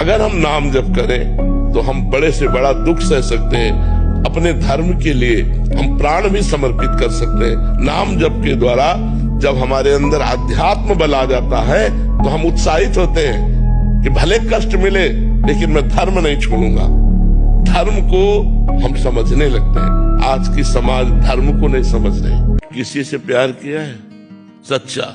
अगर हम नाम जप करें तो हम बड़े से बड़ा दुख सह सकते हैं। अपने धर्म के लिए हम प्राण भी समर्पित कर सकते हैं। नाम जप के द्वारा जब हमारे अंदर आध्यात्म बल आ जाता है तो हम उत्साहित होते हैं कि भले कष्ट मिले लेकिन मैं धर्म नहीं छोड़ूंगा। धर्म को हम समझने लगते हैं। आज की समाज धर्म को नहीं समझ रही। किसी से प्यार किया है सच्चा,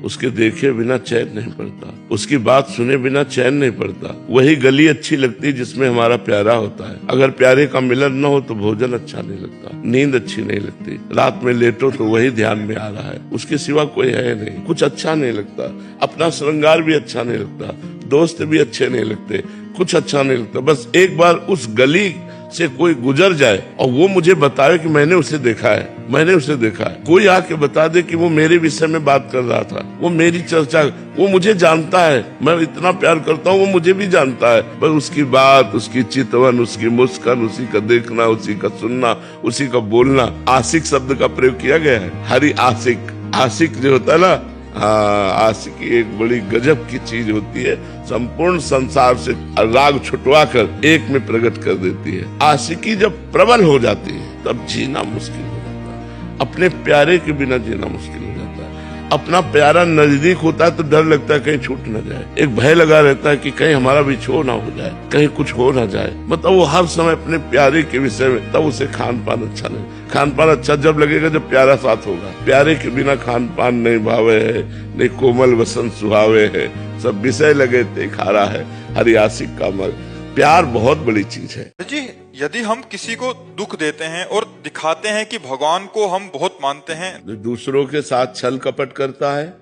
उसके देखे बिना चैन नहीं पड़ता, उसकी बात सुने बिना चैन नहीं पड़ता। वही गली अच्छी लगती जिसमें हमारा प्यारा होता है। अगर प्यारे का मिलन न हो तो भोजन अच्छा नहीं लगता, नींद अच्छी नहीं लगती, रात में लेटो तो वही ध्यान में आ रहा है, उसके सिवा कोई है नहीं। कुछ अच्छा नहीं लगता, अपना श्रृंगार भी अच्छा नहीं लगता, दोस्त भी अच्छे नहीं लगते, कुछ अच्छा नहीं लगता। बस एक बार उस गली से कोई गुजर जाए और वो मुझे बताए कि मैंने उसे देखा है, मैंने उसे देखा है। कोई आके बता दे कि वो मेरे विषय में बात कर रहा था, वो मेरी चर्चा, वो मुझे जानता है, मैं इतना प्यार करता हूँ, वो मुझे भी जानता है। बस उसकी बात, उसकी चितवन, उसकी मुस्कान, उसी का देखना, उसी का सुनना, उसी का बोलना। आशिक शब्द का प्रयोग किया गया है। हरि आशिक, आशिक जो होता है ना, आशिकी एक बड़ी गजब की चीज होती है। संपूर्ण संसार से राग छुटवा कर एक में प्रकट कर देती है। आशिकी जब प्रबल हो जाती है तब जीना मुश्किल हो जाता है। अपने प्यारे के बिना जीना मुश्किल हो जाता है। अपना प्यारा नजदीक होता है तो डर लगता है कहीं छूट न जाए। एक भय लगा रहता है कि कहीं हमारा बिछोह ना हो जाए, कहीं कुछ हो ना जाए। मतलब वो हर समय अपने प्यारे के विषय में, तब उसे खान पान अच्छा नहीं। खान पान अच्छा जब लगेगा जब प्यारा साथ होगा। प्यारे के बिना खान पान नहीं भावे है, नहीं कोमल वसंत सुहावे है, सब विषय लगे ते खारा है। हरि आशिक का मर। प्यार बहुत बड़ी चीज है जी। यदि हम किसी को दुख देते हैं और दिखाते हैं कि भगवान को हम बहुत मानते हैं, दूसरों के साथ छल कपट करता है,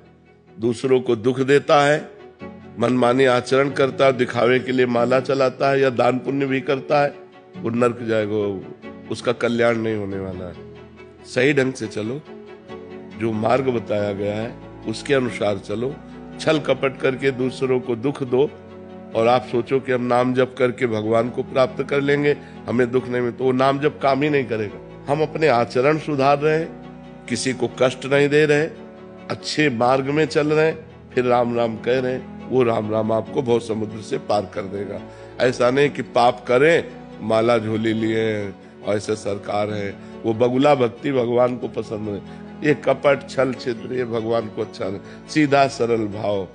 दूसरों को दुख देता है, मनमानी आचरण करता है, दिखावे के लिए माला चलाता है या दान पुण्य भी करता है, वो नरक जाएगा, उसका कल्याण नहीं होने वाला है। सही ढंग से चलो, जो मार्ग बताया गया है उसके अनुसार चलो। छल कपट करके दूसरों को दुख दो और आप सोचो कि हम नाम जप करके भगवान को प्राप्त कर लेंगे, हमें दुख नहीं मिले, तो वो नाम जप काम ही नहीं करेगा। हम अपने आचरण सुधार रहे हैं, किसी को कष्ट नहीं दे रहे, अच्छे मार्ग में चल रहे हैं, फिर राम राम कह रहे हैं, वो राम राम आपको भव समुद्र से पार कर देगा। ऐसा नहीं कि पाप करें, माला झोली लिए ऐसे सरकार है, वो बगुला भक्ति भगवान को पसंद नहीं। ये कपट छल छिद्र ये भगवान को अच्छा नहीं। सीधा सरल भाव,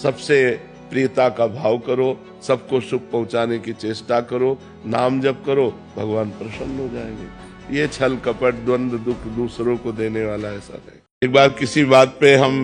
सबसे प्रियता का भाव करो, सबको सुख पहुंचाने की चेष्टा करो, नाम जप करो, भगवान प्रसन्न हो जाएंगे। ये छल कपट द्वंद्व दुख दूसरों को देने वाला ऐसा नहीं। एक बार किसी बात पे हम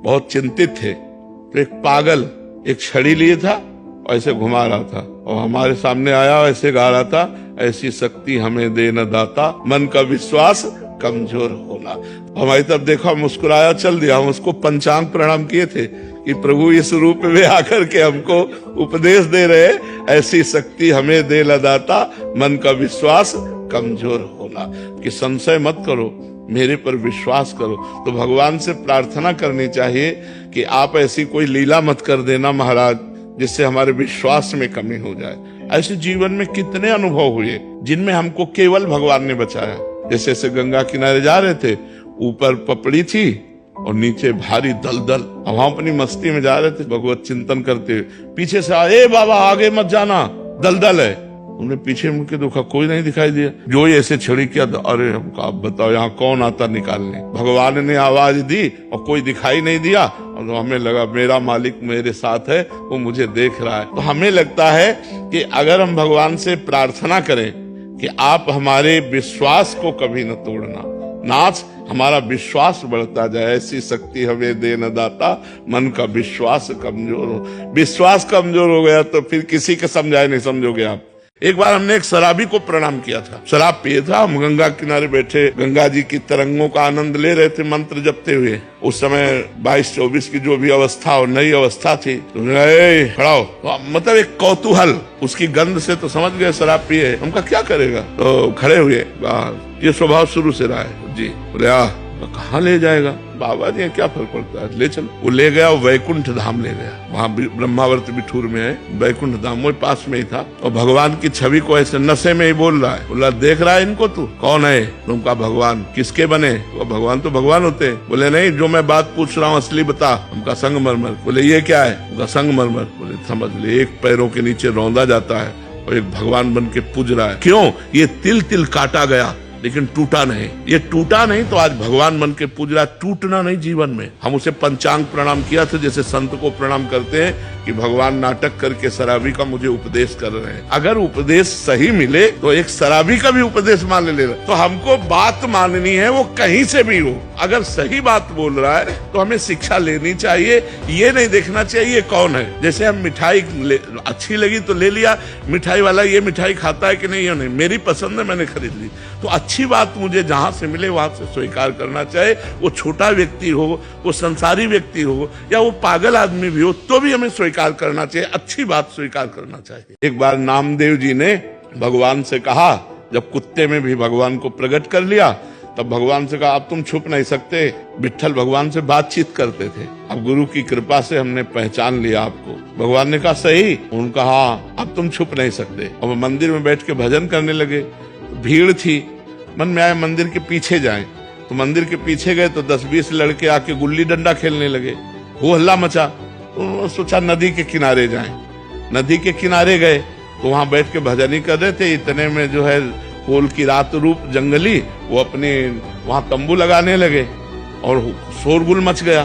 बहुत चिंतित थे तो एक पागल एक छड़ी लिए था और ऐसे घुमा रहा था और हमारे सामने आया, ऐसे गा रहा था, ऐसी शक्ति हमें दे न दाता, मन का विश्वास कमजोर होना। हमारी तरफ देखा, मुस्कुराया, चल दिया। हम उसको पंचांग प्रणाम किए थे कि प्रभु इस रूप में आकर के हमको उपदेश दे रहे, ऐसी शक्ति हमें दे न दाता, मन का विश्वास कमजोर होना, कि संशय मत करो, मेरे पर विश्वास करो। तो भगवान से प्रार्थना करनी चाहिए कि आप ऐसी कोई लीला मत कर देना महाराज जिससे हमारे विश्वास में कमी हो जाए। ऐसे जीवन में कितने अनुभव हुए जिनमें हमको केवल भगवान ने बचाया। जैसे ऐसे गंगा किनारे जा रहे थे, ऊपर पपड़ी थी और नीचे भारी दलदल, हम अपनी मस्ती में जा रहे थे भगवत चिंतन करते हुए, पीछे से आए, बाबा आगे मत जाना दलदल है। हमने पीछे मुड़ के देखा, कोई नहीं दिखाई दिया। जो ही ऐसे छड़ी किया, अरे हमको आप बताओ यहाँ कौन आता निकालने। भगवान ने आवाज दी और कोई दिखाई नहीं दिया, और हमें लगा मेरा मालिक मेरे साथ है, वो मुझे देख रहा है। तो हमें लगता है कि अगर हम भगवान से प्रार्थना करें कि आप हमारे विश्वास को कभी न तोड़ना, नाथ हमारा विश्वास बढ़ता जाए, ऐसी शक्ति हमें दे न दाता, मन का विश्वास कमजोर हो। विश्वास कमजोर हो गया तो फिर किसी के समझाए नहीं समझोगे आप। एक बार हमने एक शराबी को प्रणाम किया था, शराब पिए था, हम गंगा किनारे बैठे गंगा जी की तरंगों का आनंद ले रहे थे मंत्र जपते हुए। उस समय 22-24 की जो भी अवस्था और नई अवस्था थी, तो खड़ा हो, तो मतलब एक कौतूहल, उसकी गंध से तो समझ गए शराब पिए। हमका क्या करेगा, तो खड़े हुए, ये स्वभाव शुरू से रहा है जी। बोले कहाँ ले जाएगा, बाबा जी क्या फर्क पड़ता है, ले चलो। वो ले गया और वैकुंठ धाम ले गया, वहाँ ब्रह्मावर्त बिठूर में है वैकुंठ धाम, वो पास में ही था। और भगवान की छवि को ऐसे नशे में ही बोल रहा है, बोला देख रहा है इनको तू, कौन है? तुमका भगवान। किसके बने? वो भगवान तो भगवान होते। बोले नहीं, जो मैं बात पूछ रहा हूँ असली बता। हमका संगमरमर। बोले ये क्या है? उनका संगमरमर। बोले समझ ले, एक पैरों के नीचे रौंदा जाता है और एक भगवान बन के पूज रहा है। क्यों? ये तिल तिल काटा गया लेकिन टूटा नहीं। ये टूटा नहीं तो आज भगवान बन के पूज रहा। टूटना नहीं जीवन में। हम उसे पंचांग प्रणाम किया था, जैसे संत को प्रणाम करते हैं कि भगवान नाटक करके शराबी का मुझे उपदेश कर रहे हैं। अगर उपदेश सही मिले तो एक शराबी का भी उपदेश मान ले। तो हमको बात माननी है, वो कहीं से भी हो। अगर सही बात बोल रहा है तो हमें शिक्षा लेनी चाहिए। ये नहीं देखना चाहिए कौन है। जैसे हम मिठाई अच्छी लगी तो ले लिया, मिठाई वाला ये मिठाई खाता है कि नहीं, नहीं मेरी पसंद है मैंने खरीद ली। तो अच्छी बात मुझे जहां से मिले वहां से स्वीकार करना चाहिए। वो छोटा व्यक्ति हो, वो संसारी व्यक्ति हो, या वो पागल आदमी भी हो, तो भी हमें स्वीकार करना चाहिए, अच्छी बात स्वीकार करना चाहिए। एक बार नामदेव जी ने भगवान से कहा, जब कुत्ते में भी भगवान को प्रकट कर लिया, तब भगवान से कहा अब तुम छुप नहीं सकते। विट्ठल भगवान से बातचीत करते थे। अब गुरु की कृपा से हमने पहचान लिया आपको। भगवान ने कहा सही? उन्होंने कहा हाँ, अब तुम छुप नहीं सकते। अब मंदिर में बैठ के भजन करने लगे। भीड़ थी, मन में आया मंदिर के पीछे जाएं। तो मंदिर के पीछे गए तो 10-20 लड़के आके गुल्ली डंडा खेलने लगे। वो हल्ला मचा। तो सोचा नदी के किनारे जाएं। नदी के किनारे गए तो वहां बैठ के भजन ही कर रहे थे। इतने में जो है कोल की रात रूप जंगली, वो अपने वहां तंबू लगाने लगे और शोरगुल मच गया।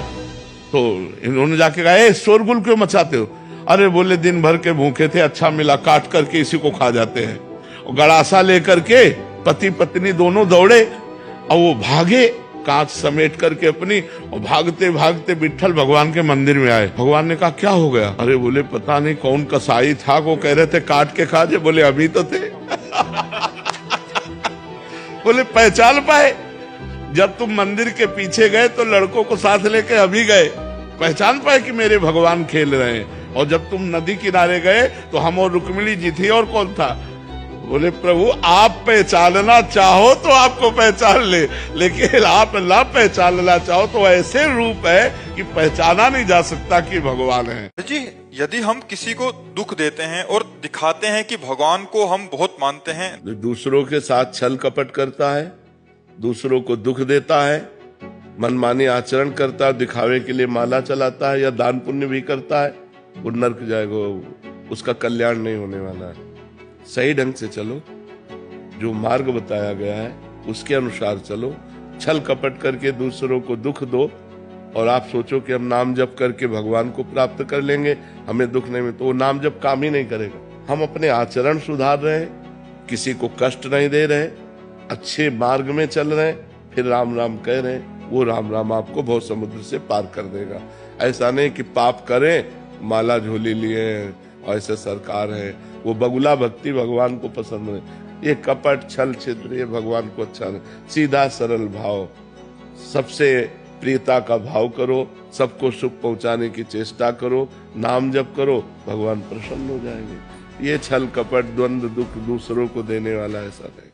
तो इन्होंने जाके कहा ए शोरगुल क्यों मचाते हो? अरे बोले दिन भर के भूखे थे, अच्छा मिला, काट करके इसी को खा जाते हैं। और गड़ासा लेकर के पति पत्नी दोनों दौड़े और वो भागे कांच समेट करके अपनी, और भागते भागते विट्ठल भगवान के मंदिर में आए। भगवान ने कहा क्या हो गया? अरे बोले पता नहीं कौन कसाई था, वो कह रहे थे काट के खा जाए। बोले अभी तो थे। बोले पहचान पाए? जब तुम मंदिर के पीछे गए तो लड़कों को साथ लेके अभी गए, पहचान पाए कि मेरे भगवान खेल रहे हैं। और जब तुम नदी किनारे गए तो हम और रुक्मिणी जी थी, और कौन था? बोले प्रभु आप पहचानना चाहो तो आपको पहचान ले, लेकिन आप ना पहचानना चाहो तो ऐसे रूप है कि पहचाना नहीं जा सकता कि भगवान है। जी, यदि हम किसी को दुख देते हैं और दिखाते हैं कि भगवान को हम बहुत मानते हैं, दूसरों के साथ छल कपट करता है, दूसरों को दुख देता है, मनमानी आचरण करता है, दिखावे के लिए माला चलाता है या दान पुण्य भी करता है, वो नर्क जाएगा, उसका कल्याण नहीं होने वाला है। सही ढंग से चलो, जो मार्ग बताया गया है उसके अनुसार चलो। छल कपट करके दूसरों को दुख दो और आप सोचो कि हम नाम जप करके भगवान को प्राप्त कर लेंगे, हमें दुख नहीं मिले, तो वो नाम जप काम ही नहीं करेगा। हम अपने आचरण सुधार रहे हैं, किसी को कष्ट नहीं दे रहे, अच्छे मार्ग में चल रहे हैं, फिर राम राम कह रहे हैं, वो राम राम आपको बहुत समुद्र से पार कर देगा। ऐसा नहीं कि पाप करें, माला झोली लिए और ऐसे सरकार है, वो बगुला भक्ति भगवान को पसंद है। ये कपट छल छिद्र ये भगवान को अच्छा नहीं। सीधा सरल भाव, सबसे प्रियता का भाव करो, सबको सुख पहुंचाने की चेष्टा करो, नाम जप करो, भगवान प्रसन्न हो जाएंगे। ये छल कपट द्वंद्व दुख दूसरों को देने वाला ऐसा नहीं।